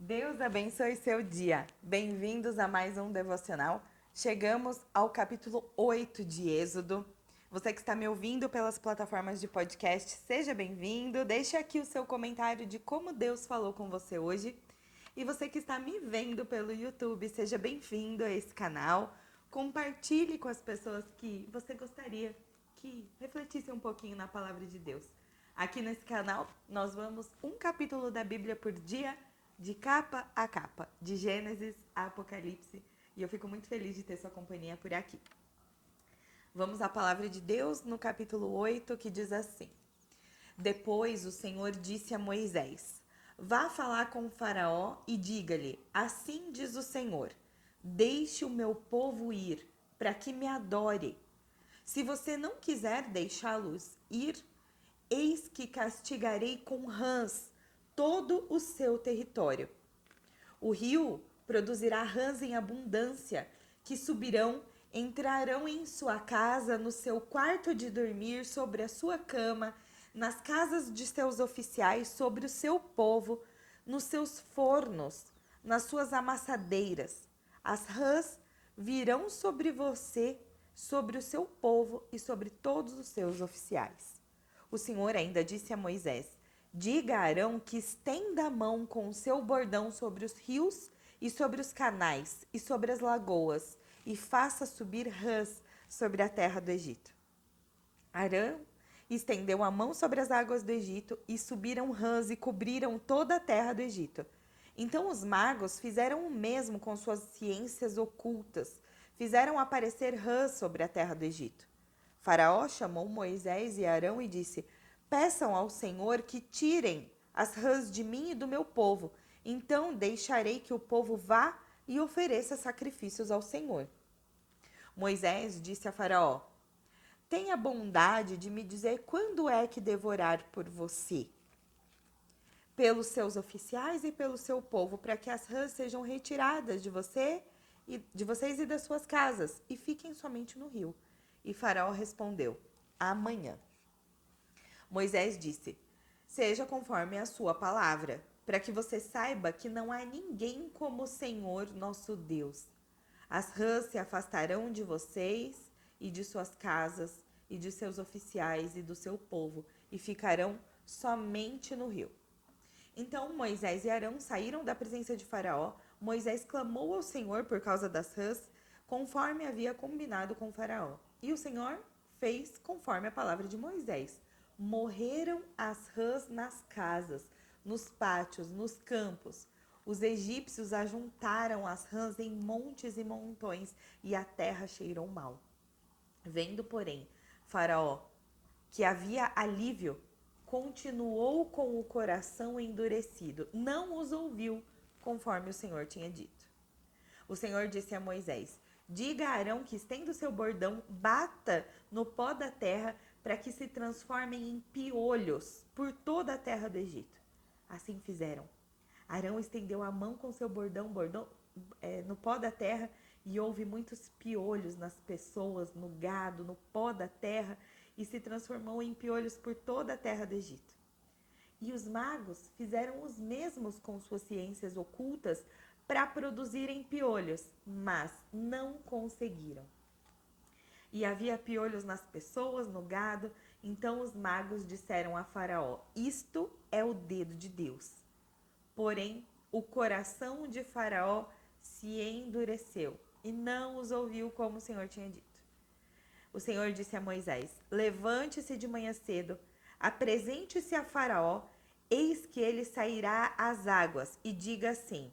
Deus abençoe seu dia. Bem-vindos a mais um devocional. Chegamos ao capítulo 8 de Êxodo. Você que está me ouvindo pelas plataformas de podcast, seja bem-vindo. Deixe aqui o seu comentário de como Deus falou com você hoje. E você que está me vendo pelo YouTube, seja bem-vindo a esse canal. Compartilhe com as pessoas que você gostaria que refletissem um pouquinho na palavra de Deus. Aqui nesse canal, nós vamos um capítulo da Bíblia por dia, de capa a capa, de Gênesis a Apocalipse, e eu fico muito feliz de ter sua companhia por aqui. Vamos à palavra de Deus no capítulo 8, que diz assim: Depois o Senhor disse a Moisés: Vá falar com o Faraó e diga-lhe: Assim diz o Senhor: Deixe o meu povo ir, para que me adore. Se você não quiser deixá-los ir, eis que castigarei com rãs todo o seu território. O rio produzirá rãs em abundância, que subirão, entrarão em sua casa, no seu quarto de dormir, sobre a sua cama, nas casas de seus oficiais, sobre o seu povo, nos seus fornos, nas suas amassadeiras. As rãs virão sobre você, sobre o seu povo e sobre todos os seus oficiais. O Senhor ainda disse a Moisés: Diga a Arão que estenda a mão com o seu bordão sobre os rios e sobre os canais e sobre as lagoas, e faça subir rãs sobre a terra do Egito. Arão estendeu a mão sobre as águas do Egito, e subiram rãs e cobriram toda a terra do Egito. Então os magos fizeram o mesmo com suas ciências ocultas, fizeram aparecer rãs sobre a terra do Egito. Faraó chamou Moisés e Arão e disse: Peçam ao Senhor que tirem as rãs de mim e do meu povo. Então deixarei que o povo vá e ofereça sacrifícios ao Senhor. Moisés disse a Faraó: Tenha bondade de me dizer quando é que devorar por você, pelos seus oficiais e pelo seu povo, para que as rãs sejam retiradas de vocês e das suas casas, e fiquem somente no rio. E Faraó respondeu: Amanhã. Moisés disse: Seja conforme a sua palavra, para que você saiba que não há ninguém como o Senhor nosso Deus. As rãs se afastarão de vocês e de suas casas, e de seus oficiais e do seu povo, e ficarão somente no rio. Então Moisés e Arão saíram da presença de Faraó. Moisés clamou ao Senhor por causa das rãs, conforme havia combinado com Faraó. E o Senhor fez conforme a palavra de Moisés. Morreram as rãs nas casas, nos pátios, nos campos. Os egípcios ajuntaram as rãs em montes e montões, e a terra cheirou mal. Vendo, porém, Faraó que havia alívio, continuou com o coração endurecido, não os ouviu, conforme o Senhor tinha dito. O Senhor disse a Moisés: Diga a Arão que estenda o seu bordão, bata no pó da terra, para que se transformem em piolhos por toda a terra do Egito. Assim fizeram. Arão estendeu a mão com seu bordão no pó da terra, e houve muitos piolhos nas pessoas, no gado, no pó da terra, e se transformou em piolhos por toda a terra do Egito. E os magos fizeram os mesmos com suas ciências ocultas para produzirem piolhos, mas não conseguiram. E havia piolhos nas pessoas, no gado. Então os magos disseram a Faraó: Isto é o dedo de Deus. Porém, o coração de Faraó se endureceu e não os ouviu como o Senhor tinha dito. O Senhor disse a Moisés: Levante-se de manhã cedo, apresente-se a Faraó, eis que ele sairá às águas, e diga assim: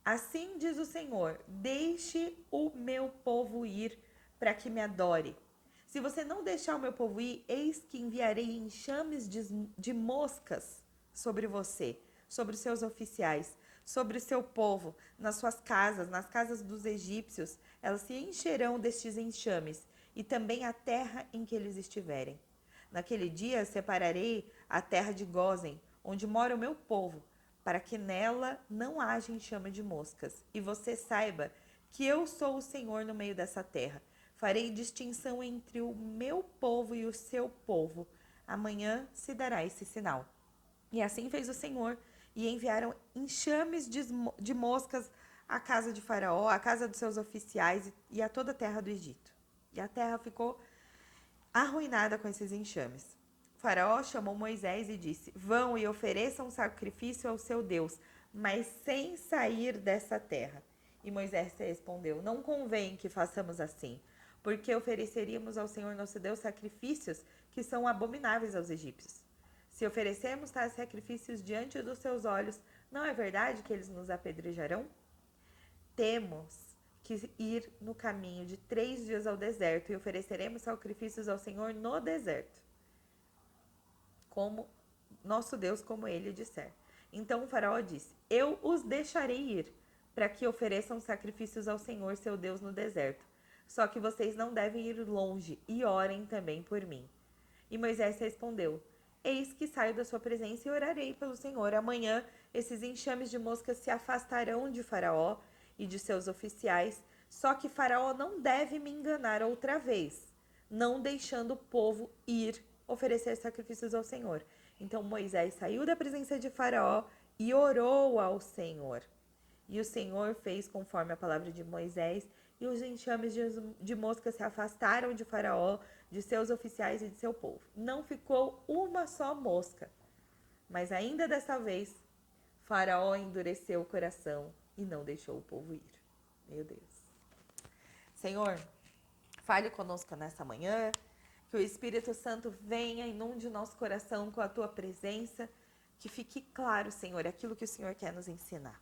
Assim diz o Senhor: Deixe o meu povo ir, para que me adore. Se você não deixar o meu povo ir, eis que enviarei enxames de moscas sobre você, sobre os seus oficiais, sobre o seu povo, nas suas casas, nas casas dos egípcios. Elas se encherão destes enxames, e também a terra em que eles estiverem. Naquele dia separarei a terra de Gósen, onde mora o meu povo, para que nela não haja enxame de moscas. E você saiba que eu sou o Senhor no meio dessa terra. Farei distinção entre o meu povo e o seu povo. Amanhã se dará esse sinal. E assim fez o Senhor, e enviaram enxames de moscas à casa de Faraó, à casa dos seus oficiais e a toda a terra do Egito. E a terra ficou arruinada com esses enxames. Faraó chamou Moisés e disse: Vão e ofereçam sacrifício ao seu Deus, mas sem sair dessa terra. E Moisés respondeu: Não convém que façamos assim, porque ofereceríamos ao Senhor nosso Deus sacrifícios que são abomináveis aos egípcios. Se oferecermos tais sacrifícios diante dos seus olhos, não é verdade que eles nos apedrejarão? Temos que ir no caminho de 3 dias ao deserto e ofereceremos sacrifícios ao Senhor no deserto, como nosso Deus, como ele disser. Então o faraó disse: Eu os deixarei ir, para que ofereçam sacrifícios ao Senhor, seu Deus, no deserto. Só que vocês não devem ir longe e orem também por mim. E Moisés respondeu: Eis que saio da sua presença e orarei pelo Senhor. Amanhã esses enxames de moscas se afastarão de Faraó e de seus oficiais, só que Faraó não deve me enganar outra vez, não deixando o povo ir oferecer sacrifícios ao Senhor. Então Moisés saiu da presença de Faraó e orou ao Senhor. E o Senhor fez conforme a palavra de Moisés, e os enxames de moscas se afastaram de Faraó, de seus oficiais e de seu povo. Não ficou uma só mosca. Mas ainda dessa vez, Faraó endureceu o coração e não deixou o povo ir. Meu Deus. Senhor, fale conosco nessa manhã, que o Espírito Santo venha, inunde o nosso coração com a tua presença, que fique claro, Senhor, aquilo que o Senhor quer nos ensinar.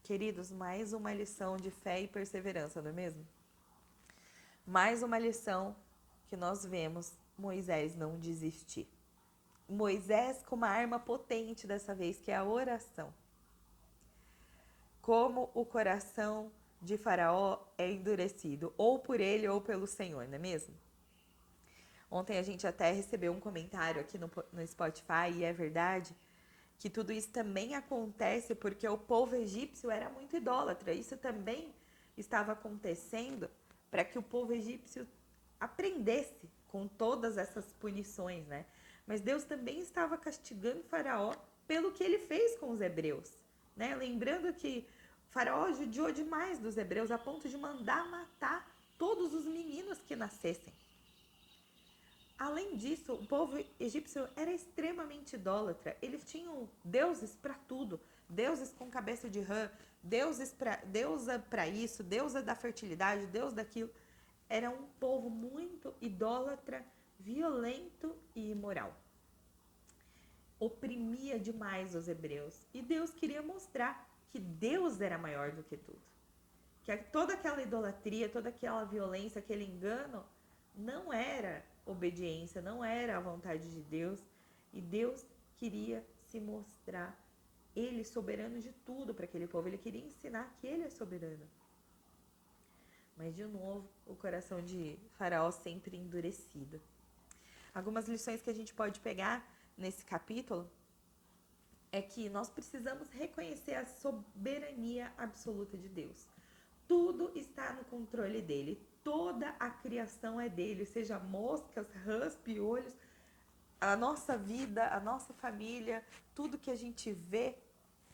Queridos, mais uma lição de fé e perseverança, não é mesmo? Mais uma lição que nós vemos Moisés não desistir. Moisés com uma arma potente dessa vez, que é a oração. Como o coração de Faraó é endurecido, ou por ele ou pelo Senhor, não é mesmo? Ontem a gente até recebeu um comentário aqui no Spotify, e é verdade, que tudo isso também acontece porque o povo egípcio era muito idólatra. Isso também estava acontecendo para que o povo egípcio aprendesse com todas essas punições, né? Mas Deus também estava castigando Faraó pelo que ele fez com os hebreus, né? Lembrando que Faraó judiou demais dos hebreus a ponto de mandar matar todos os meninos que nascessem. Além disso, o povo egípcio era extremamente idólatra. Eles tinham deuses para tudo. Deuses com cabeça de rã, deusa para isso, deusa da fertilidade, deus daquilo. Era um povo muito idólatra, violento e imoral. Oprimia demais os hebreus. E Deus queria mostrar que Deus era maior do que tudo. Que toda aquela idolatria, toda aquela violência, aquele engano, não era obediência, não era a vontade de Deus, e Deus queria se mostrar ele soberano de tudo para aquele povo. Ele queria ensinar que ele é soberano. Mas de novo, o coração de Faraó sempre endurecido. Algumas lições que a gente pode pegar nesse capítulo é que nós precisamos reconhecer a soberania absoluta de Deus. Tudo está no controle dele. Toda a criação é dele, seja moscas, rãs, piolhos, a nossa vida, a nossa família, tudo que a gente vê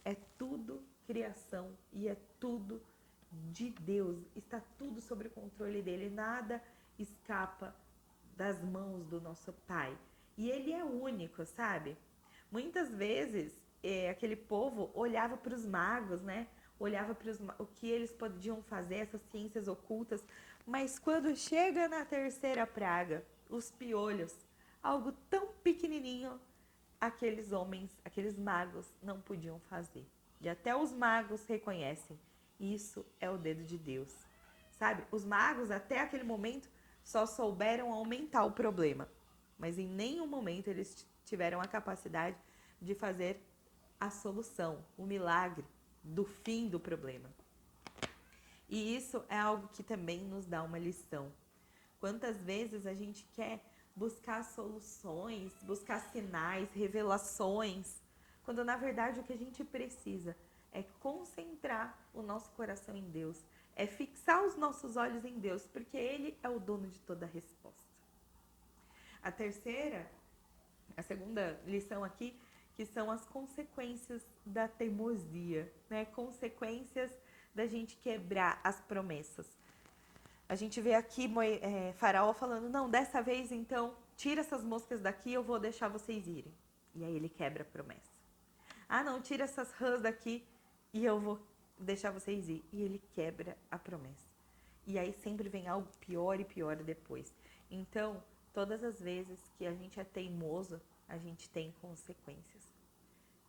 é tudo criação e é tudo de Deus. Está tudo sob o controle dele, nada escapa das mãos do nosso Pai. E ele é único, sabe? Muitas vezes aquele povo olhava para os magos, né? Olhava para o que eles podiam fazer, essas ciências ocultas, mas quando chega na terceira praga, os piolhos, algo tão pequenininho, aqueles homens, aqueles magos não podiam fazer. E até os magos reconhecem, isso é o dedo de Deus. Sabe, os magos até aquele momento só souberam aumentar o problema, mas em nenhum momento eles tiveram a capacidade de fazer a solução, o milagre do fim do problema. E isso é algo que também nos dá uma lição. Quantas vezes a gente quer buscar soluções, buscar sinais, revelações, quando na verdade o que a gente precisa é concentrar o nosso coração em Deus, é fixar os nossos olhos em Deus, porque Ele é o dono de toda a resposta. A segunda lição aqui que são as consequências da teimosia, né? Consequências da gente quebrar as promessas. A gente vê aqui Faraó falando, não, dessa vez então, tira essas moscas daqui, eu vou deixar vocês irem. E aí ele quebra a promessa. Ah, não, tira essas rãs daqui e eu vou deixar vocês ir. E ele quebra a promessa. E aí sempre vem algo pior e pior depois. Então, todas as vezes que a gente é teimoso, a gente tem consequências.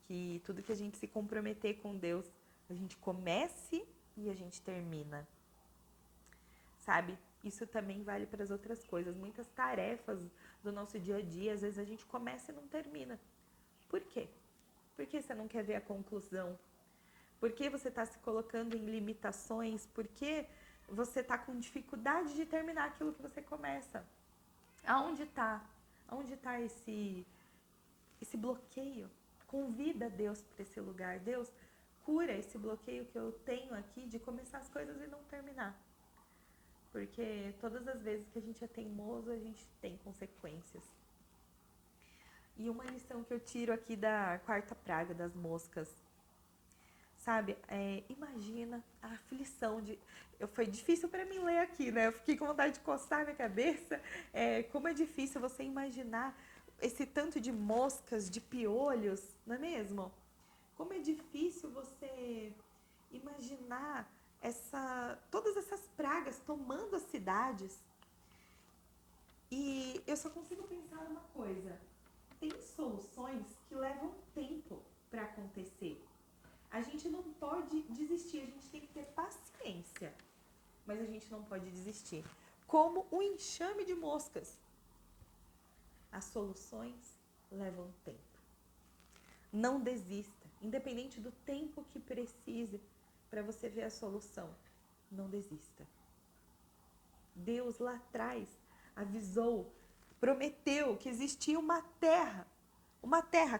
Que tudo que a gente se comprometer com Deus, a gente comece e a gente termina. Sabe? Isso também vale para as outras coisas. Muitas tarefas do nosso dia a dia, às vezes a gente começa e não termina. Por quê? Por que você não quer ver a conclusão? Por que você está se colocando em limitações? Por que você está com dificuldade de terminar aquilo que você começa? Aonde está? Aonde está esse bloqueio? Convida Deus para esse lugar. Deus, cura esse bloqueio que eu tenho aqui de começar as coisas e não terminar. Porque todas as vezes que a gente é teimoso, a gente tem consequências. E uma lição que eu tiro aqui da quarta praga das moscas, sabe? Imagina a aflição de... Foi difícil para mim ler aqui, né? Eu fiquei com vontade de coçar minha cabeça. Como é difícil você imaginar esse tanto de moscas, de piolhos, não é mesmo? Como é difícil você imaginar todas essas pragas tomando as cidades. E eu só consigo pensar numa coisa. Tem soluções que levam tempo para acontecer. A gente não pode desistir, a gente tem que ter paciência. Mas a gente não pode desistir. Como um enxame de moscas. As soluções levam tempo. Não desista, independente do tempo que precise para você ver a solução. Não desista. Deus lá atrás avisou, prometeu que existia uma terra,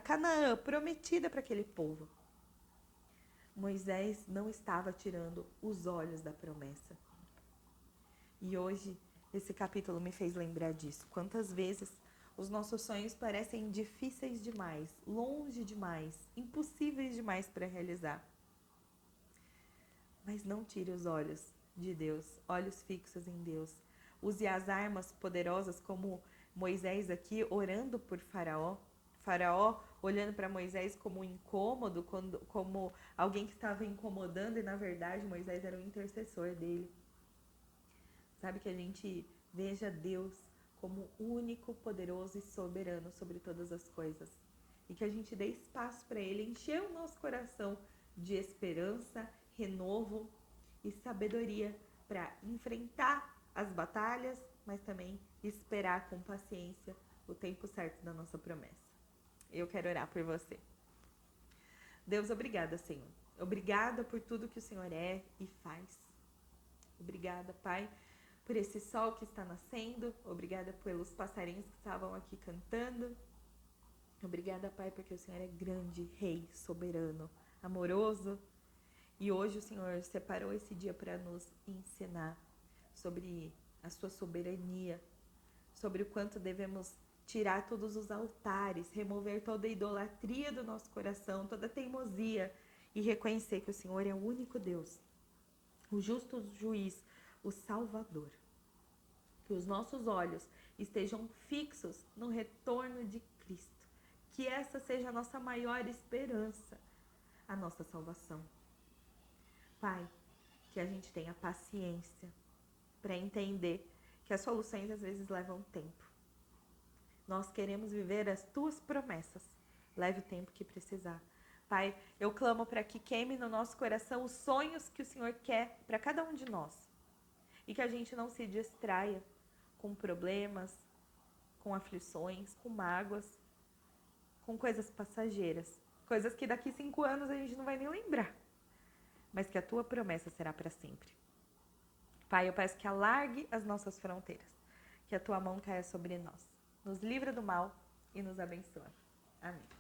Canaã, prometida para aquele povo. Moisés não estava tirando os olhos da promessa. E hoje, esse capítulo me fez lembrar disso. Quantas vezes os nossos sonhos parecem difíceis demais, longe demais, impossíveis demais para realizar. Mas não tire os olhos de Deus, olhos fixos em Deus. Use as armas poderosas como Moisés aqui, orando por Faraó. Faraó olhando para Moisés como um incômodo, como alguém que estava incomodando, e na verdade Moisés era o intercessor dele. Sabe, que a gente veja Deus como único, poderoso e soberano sobre todas as coisas. E que a gente dê espaço para Ele encher o nosso coração de esperança, renovo e sabedoria para enfrentar as batalhas, mas também esperar com paciência o tempo certo da nossa promessa. Eu quero orar por você. Deus, obrigada, Senhor. Obrigada por tudo que o Senhor é e faz. Obrigada, Pai, por esse sol que está nascendo. Obrigada pelos passarinhos que estavam aqui cantando. Obrigada, Pai, porque o Senhor é grande, Rei, soberano, amoroso. E hoje o Senhor separou esse dia para nos ensinar sobre a sua soberania, sobre o quanto devemos tirar todos os altares, remover toda a idolatria do nosso coração, toda a teimosia e reconhecer que o Senhor é o único Deus, o justo juiz, o Salvador. Que os nossos olhos estejam fixos no retorno de Cristo. Que essa seja a nossa maior esperança, a nossa salvação. Pai, que a gente tenha paciência para entender que as soluções às vezes levam tempo. Nós queremos viver as tuas promessas. Leve o tempo que precisar. Pai, eu clamo para que queime no nosso coração os sonhos que o Senhor quer para cada um de nós. E que a gente não se distraia com problemas, com aflições, com mágoas, com coisas passageiras. Coisas que daqui 5 anos a gente não vai nem lembrar. Mas que a tua promessa será para sempre. Pai, eu peço que alargue as nossas fronteiras. Que a tua mão caia sobre nós. Nos livra do mal e nos abençoa. Amém.